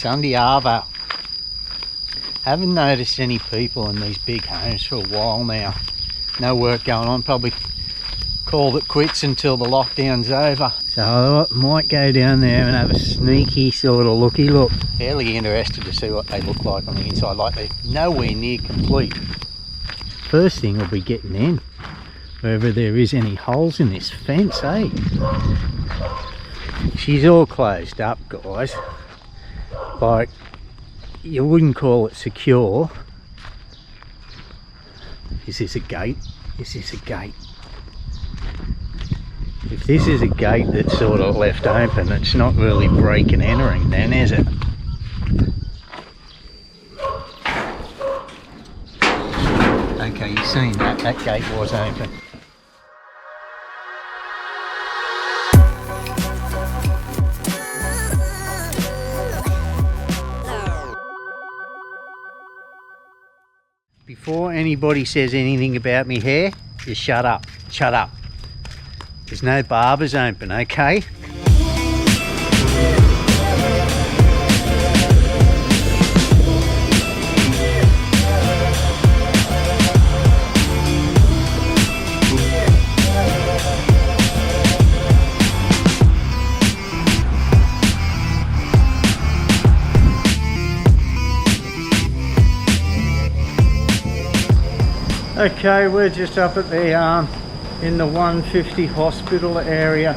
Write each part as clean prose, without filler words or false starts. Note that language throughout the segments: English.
Sunday arvo. Haven't noticed any people in these big homes for a while now. No work going on, probably called it quits until the lockdown's over. So I might go down there and have a sneaky sort of looky look. Fairly interested to see what they look like on the inside, like they're nowhere near complete. First thing will be getting in, wherever there is any holes in this fence, eh? She's all closed up, guys. Like, you wouldn't call it secure. Is this a gate? Is this a gate? If this is a gate that's sort of left open, it's not really break and entering then, is it? Okay, you've seen that. That gate was open. Before anybody says anything about me hair, just shut up. Shut up. There's no barbers open, okay? Okay, we're just up at the in the 150 hospital area.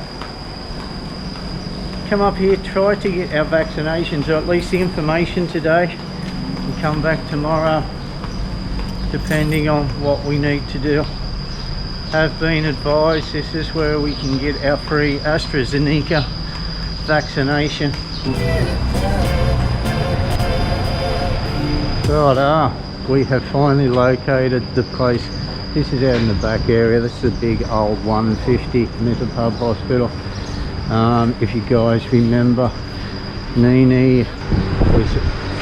Come up here, try to get our vaccinations, or at least the information today, and come back tomorrow depending on what we need to do. Have been advised this is where we can get our free AstraZeneca vaccination. Right, we have finally located the place. This is out in the back area. This is the big old 150 Metapub Hospital. If you guys remember, Neenee was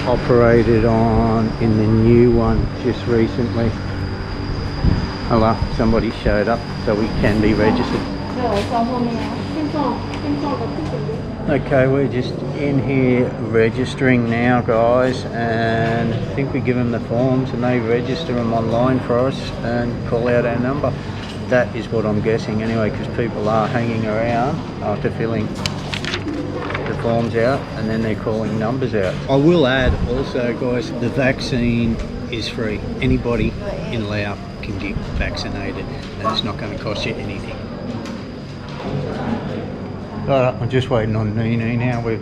operated on in the new one just recently. Hello, somebody showed up, so we can be registered. Okay, we're just in here registering now, guys, and I think we give them the forms and they register them online for us and call out our number. That is what I'm guessing anyway, because people are hanging around after filling the forms out and then they're calling numbers out. I will add also, guys, the vaccine is free. Anybody in Laos can get vaccinated and it's not going to cost you anything. Alright, I'm just waiting on Neenee now. We've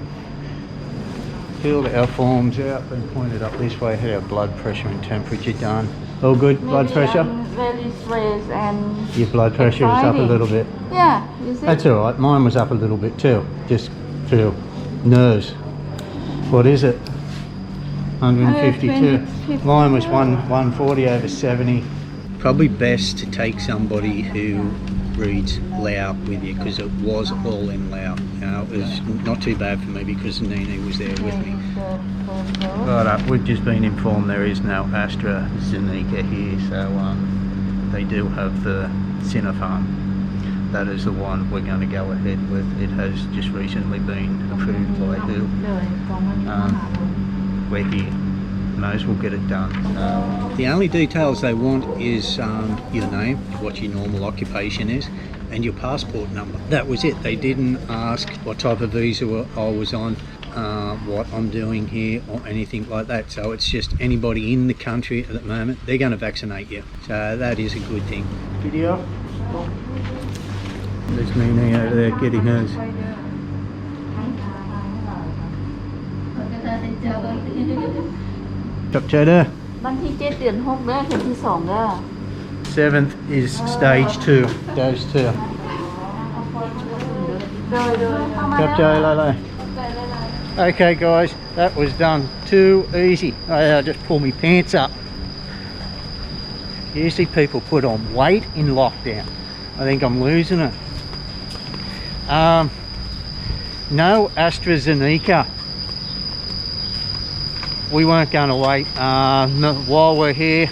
filled our forms out, been pointed up this way, had our blood pressure and temperature done. All good? Blood pressure? I'm very stressed and your blood pressure is up a little bit. Yeah, you see? That's alright, mine was up a little bit too. Just feel nerves. What is it? 152. Mine was 140 over 70. Probably best to take somebody who reads Lao with you, because it was all in Lao. It was not too bad for me because Neenee was there with me. Right, we've just been informed there is no AstraZeneca here, so they do have the Sinopharm. That is the one we're going to go ahead with. It has just recently been approved by WHO. We're here. May as well get it done. The only details they want is your name, what your normal occupation is, and your passport number. That was it. They didn't ask what type of visa I was on, what I'm doing here, or anything like that. So it's just anybody in the country at the moment, they're going to vaccinate you. So that is a good thing. Video. There's Neenee over there getting hers. Chapter there. 7th is stage 2. Dose 2. Okay guys, that was done. Too easy. I just pulled my pants up. Usually people put on weight in lockdown. I think I'm losing it. No AstraZeneca. We weren't going to wait. No, while we're here,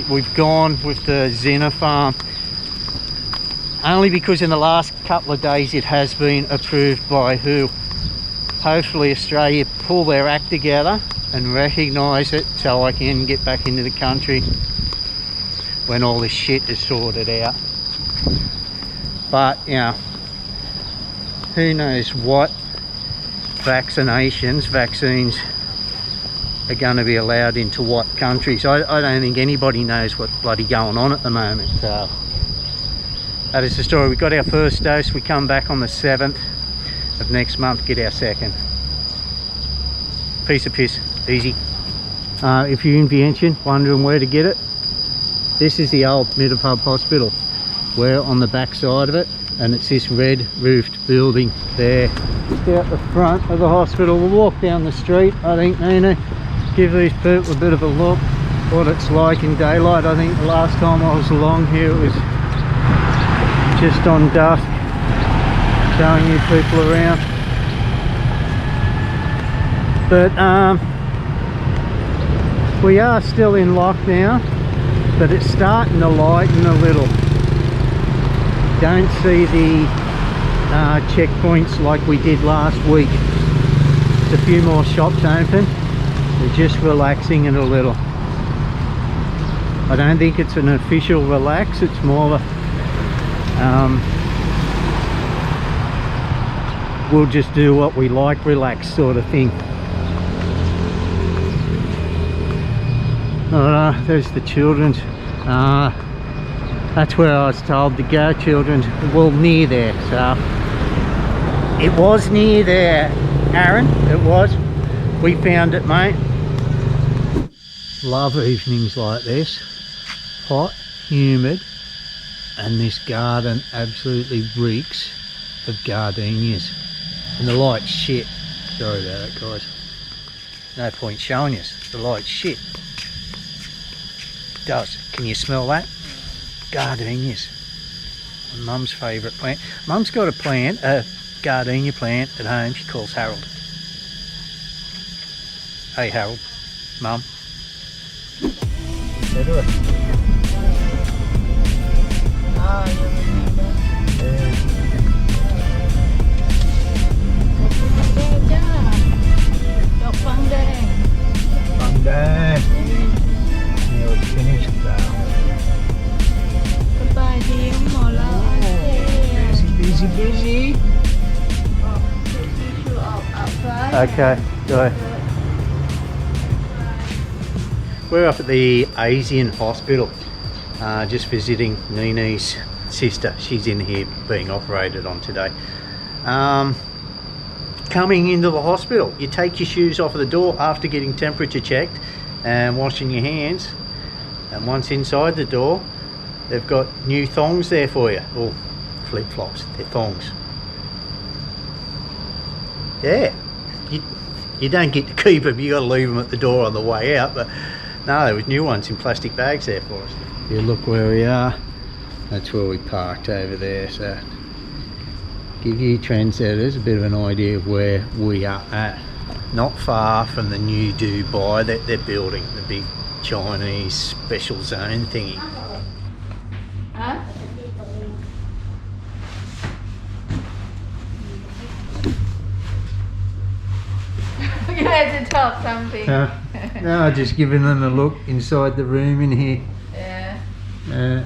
we've gone with the Sinopharm, only because in the last couple of days it has been approved by WHO. hopefully Australia pull their act together and recognise it so I can get back into the country when all this shit is sorted out. But, you know, who knows what vaccines are going to be allowed into what countries. I don't think anybody knows what's bloody going on at the moment. So that is the story. We got our first dose. We come back on the 7th of next month, get our second. Piece of piss, easy. If you're in Vientiane, wondering where to get it, this is the old Mahavong hospital. We're on the back side of it, and it's this red roofed building there. Just out the front of the hospital. We'll walk down the street, I think, Neenee. Give these people a bit of a look what it's like in daylight. I think the last time I was along here it was just on dusk, showing you people around. But we are still in lockdown, but it's starting to lighten a little. Don't see the checkpoints like we did last week. There's a few more shops open. We're just relaxing it a little. I don't think it's an official relax, it's more we'll just do what we like, relax sort of thing. There's the children's. That's where I was told to go, children's. Well, near there. So it was near there, Aaron. It was. We found it, mate. Love evenings like this. Hot, humid, and this garden absolutely reeks of gardenias. And the light's shit. Sorry about that, guys. No point showing us. The light's shit. It does. Can you smell that? Gardenias. Mum's favourite plant. Mum's got a plant, a gardenia plant at home she calls Harold. Hey Harold, Mum. Say to her. Oh, you remember? Sunday. Nearly finished now. Goodbye, dear. Busy. Okay, go. We're up at the Asian hospital, just visiting Neenee's sister. She's in here being operated on today. Coming into the hospital, you take your shoes off of the door after getting temperature checked and washing your hands, and once inside the door they've got new thongs there for you, or flip-flops, they're thongs. Yeah, you don't get to keep them, you got to leave them at the door on the way out, but no, there was new ones in plastic bags there for us. You look where we are, that's where we parked over there, so give you trendsetters a bit of an idea of where we are at. Not far from the new Dubai that they're building, the big Chinese special zone thingy. Huh? You had to talk something. No, just giving them a look inside the room in here. Yeah.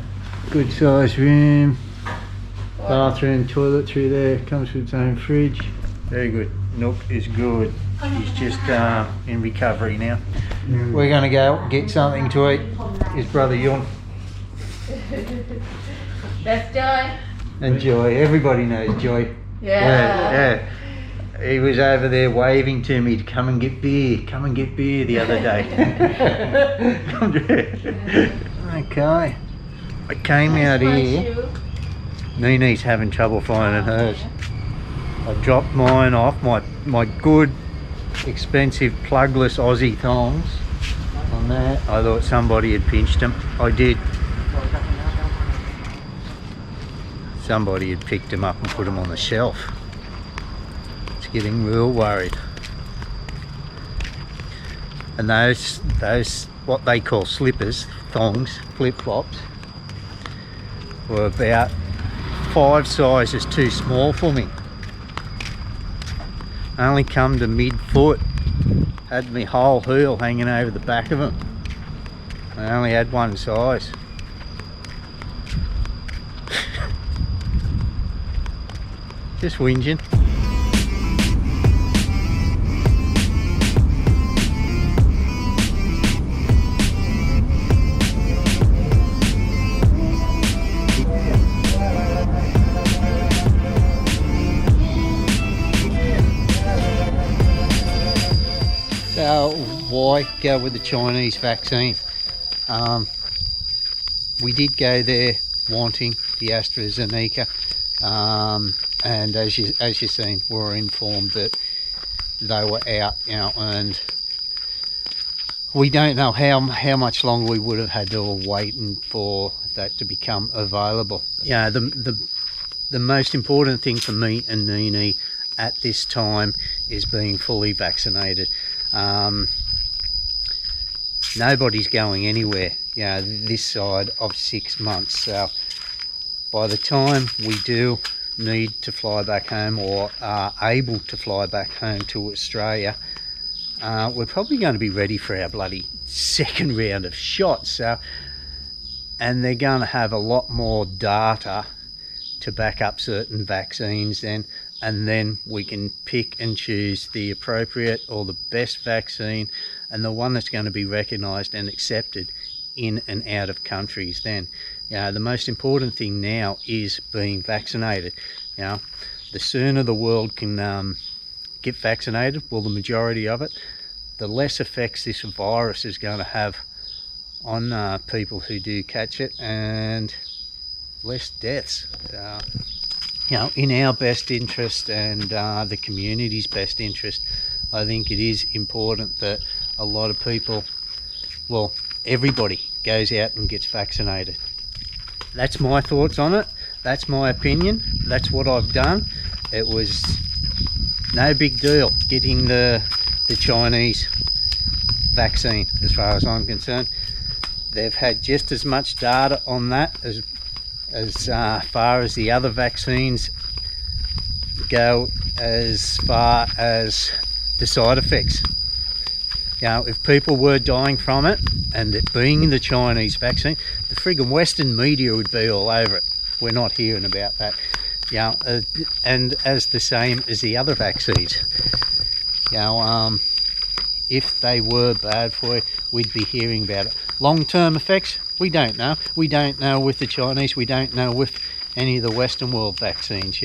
Good sized room. Bathroom, toilet through there, comes with its own fridge. Very good. Nook is good. He's just in recovery now. We're going to go get something to eat. His brother Yon. That's Joy. And Joy. Everybody knows Joy. Yeah. He was over there waving to me to come and get beer. Come and get beer the other day. Okay. I came out here. Neenee's having trouble finding hers. I dropped mine off, my good, expensive, plugless Aussie thongs on that. I thought somebody had pinched them. I did. Somebody had picked them up and put them on the shelf. It's getting real worried. And those what they call slippers, thongs, flip-flops, were about 5 sizes too small for me. Only come to mid-foot. Had me whole heel hanging over the back of him. I only had one size. Just whinging. So why go with the Chinese vaccine? We did go there wanting the AstraZeneca, and as you've seen, we were informed that they were out, and we don't know how much longer we would have had to wait for that to become available. Yeah, the most important thing for me and Neenee at this time is being fully vaccinated. Nobody's going anywhere, this side of 6 months. So by the time we do need to fly back home, or are able to fly back home to Australia, we're probably going to be ready for our bloody second round of shots. So, and they're going to have a lot more data to back up certain vaccines then, and then we can pick and choose the appropriate or the best vaccine, and the one that's going to be recognised and accepted in and out of countries then. The most important thing now is being vaccinated. The sooner the world can get vaccinated, well, the majority of it, the less effects this virus is going to have on people who do catch it, and less deaths. In our best interest and the community's best interest, I think it is important that a lot of people, well, everybody goes out and gets vaccinated. That's my thoughts on it. That's my opinion. That's what I've done. It was no big deal getting the Chinese vaccine, as far as I'm concerned. They've had just as much data on that as far as the other vaccines go, as far as the side effects. If people were dying from it, and it being the Chinese vaccine, the friggin' Western media would be all over it. We're not hearing about that. And as the same as the other vaccines. If they were bad for you, we'd be hearing about it. Long-term effects, we don't know. We don't know with the Chinese. We don't know with any of the Western world vaccines.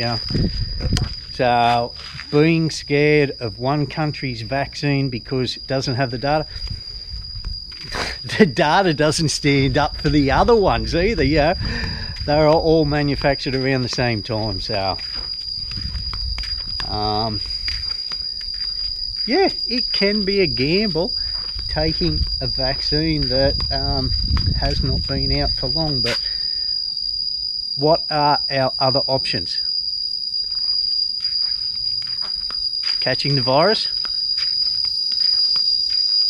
So being scared of one country's vaccine because it doesn't have the data, the data doesn't stand up for the other ones either. They're all manufactured around the same time. So it can be a gamble taking a vaccine that has not been out for long, but what are our other options? Catching the virus?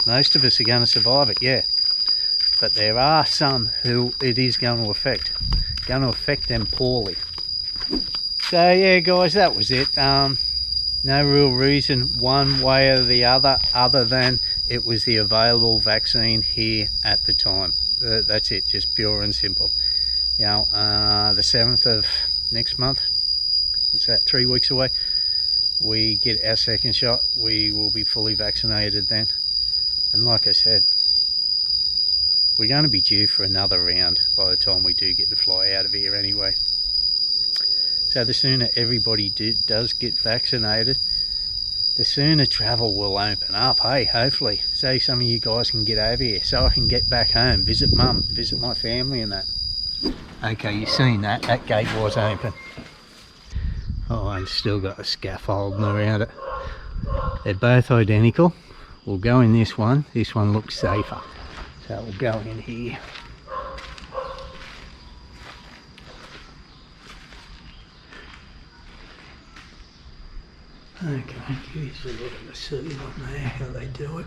Most of us are going to survive it, but there are some who it is going to affect them poorly. So guys, that was it. No real reason one way or the other than it was the available vaccine here at the time. That's it, just pure and simple. The 7th of next month, what's that, 3 weeks away, we get our second shot. We will be fully vaccinated then, and like I said, we're going to be due for another round by the time we do get to fly out of here anyway. So the sooner everybody does get vaccinated, the sooner travel will open up. Hey, hopefully, so some of you guys can get over here, so I can get back home, visit mum, visit my family and that. Okay, you've seen that gate was open. Oh, and still got a scaffolding around it. They're both identical. We'll go in this one. This one looks safer, so we'll go in here. Okay, here's a look at the ceiling there, how they do it.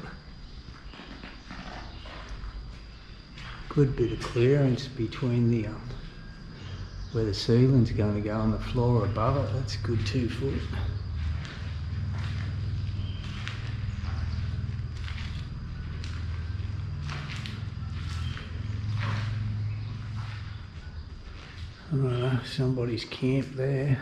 Good bit of clearance between the where the ceiling's going to go and the floor above it. That's a good 2 foot. Somebody's camp there.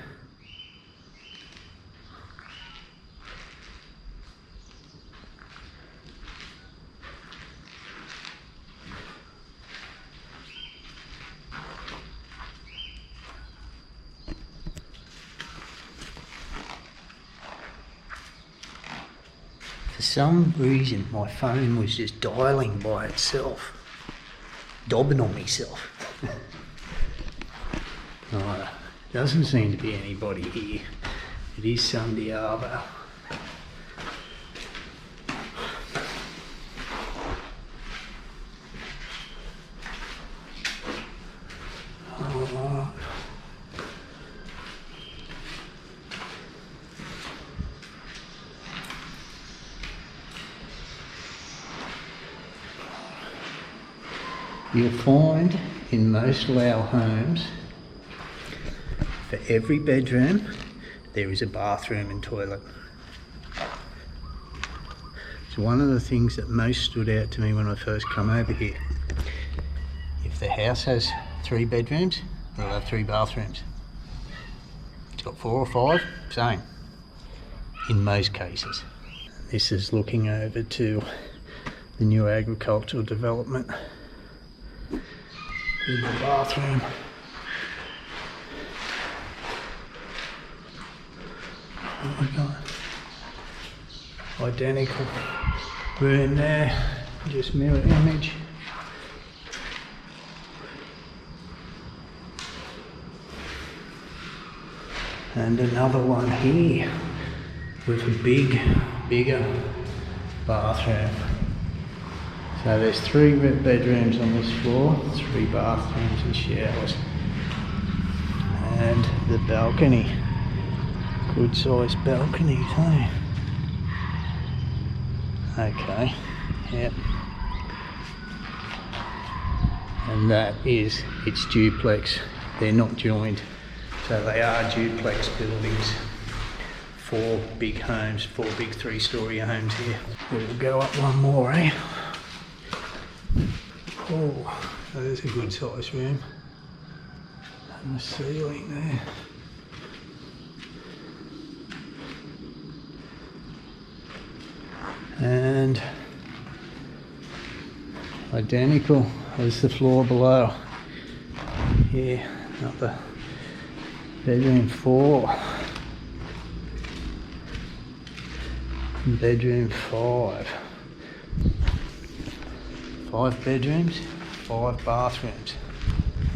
For some reason my phone was just dialing by itself, dobbing on myself. Right, doesn't seem to be anybody here. It is Sunday Arvo. You'll find in most Lao homes, for every bedroom, there is a bathroom and toilet. It's one of the things that most stood out to me when I first come over here. If the house has 3 bedrooms, they'll have 3 bathrooms. It's got 4 or 5, same, in most cases. This is looking over to the new agricultural development. In the bathroom. Oh my god. Identical room there, just mirror image. And another one here with a bigger bathroom. So there's 3 bedrooms on this floor, 3 bathrooms and showers. And the balcony, good sized balcony too. Okay, yep. And that is its duplex. They're not joined, so they are duplex buildings. 4 big homes, 4 big 3-story homes here. We'll go up one more, eh? Oh, there's a good sized room. And the ceiling there. And identical as the floor below. Here, another bedroom 4. Bedroom 5. 5 bedrooms, 5 bathrooms,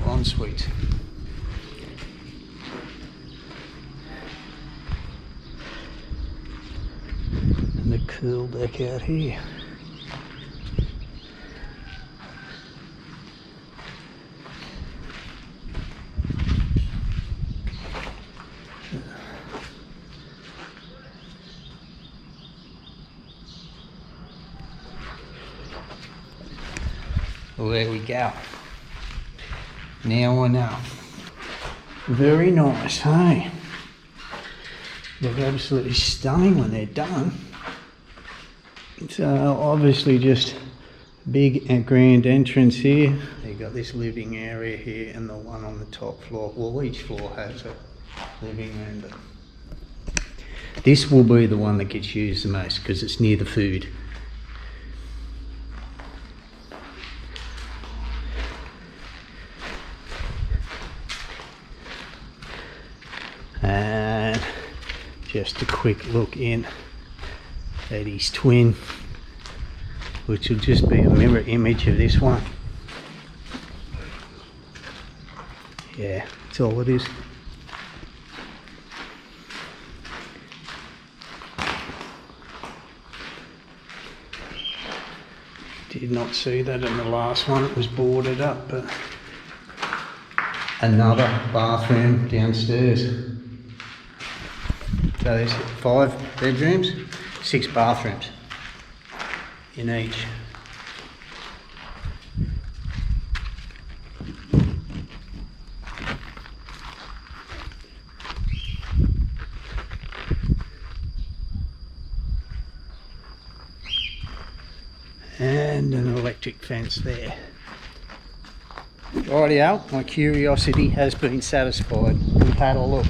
ensuite. And the cool deck out here. Well, there we go. Now I know. Very nice, hey? Look absolutely stunning when they're done. It's obviously just big and grand entrance here. You've got this living area here and the one on the top floor. Well, each floor has a living room, but this will be the one that gets used the most because it's near the food. And just a quick look in at his twin, which will just be a mirror image of this one. Yeah, that's all it is. Did not see that in the last one, it was boarded up, but another bathroom downstairs. So there's 5 bedrooms, 6 bathrooms in each. And an electric fence there. Rightio, my curiosity has been satisfied. We've had a look.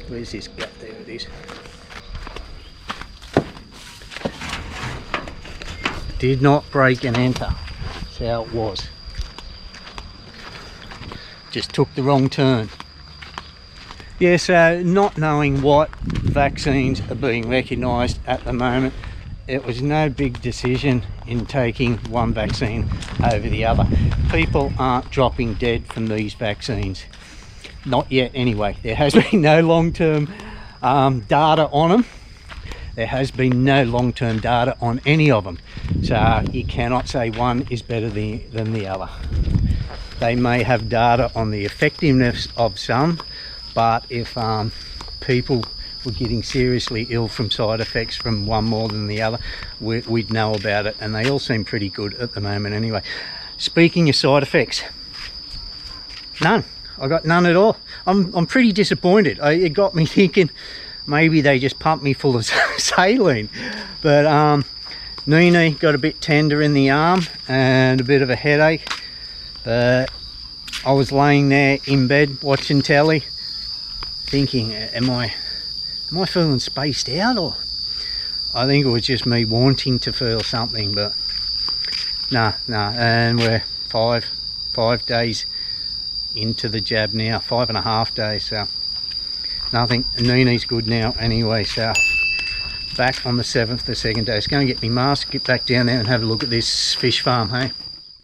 Where's this gut? There it is. Did not break and enter. That's how it was. Just took the wrong turn. Yeah, so not knowing what vaccines are being recognised at the moment, it was no big decision in taking one vaccine over the other. People aren't dropping dead from these vaccines. Not yet anyway. There has been no long-term data on them. There has been no long-term data on any of them. So you cannot say one is better than the other. They may have data on the effectiveness of some, but if people were getting seriously ill from side effects from one more than the other, we'd know about it, and they all seem pretty good at the moment anyway. Speaking of side effects, none. I got none at all. I'm pretty disappointed. It got me thinking maybe they just pumped me full of saline. But Neenee got a bit tender in the arm and a bit of a headache. But I was laying there in bed watching telly, thinking, am I feeling spaced out, or I think it was just me wanting to feel something, but nah. And we're five days into the jab now, 5.5 days, so nothing. Neenee's good now anyway, so back on the 7th, the second day. It's going to get me mask, get back down there and have a look at this fish farm, hey.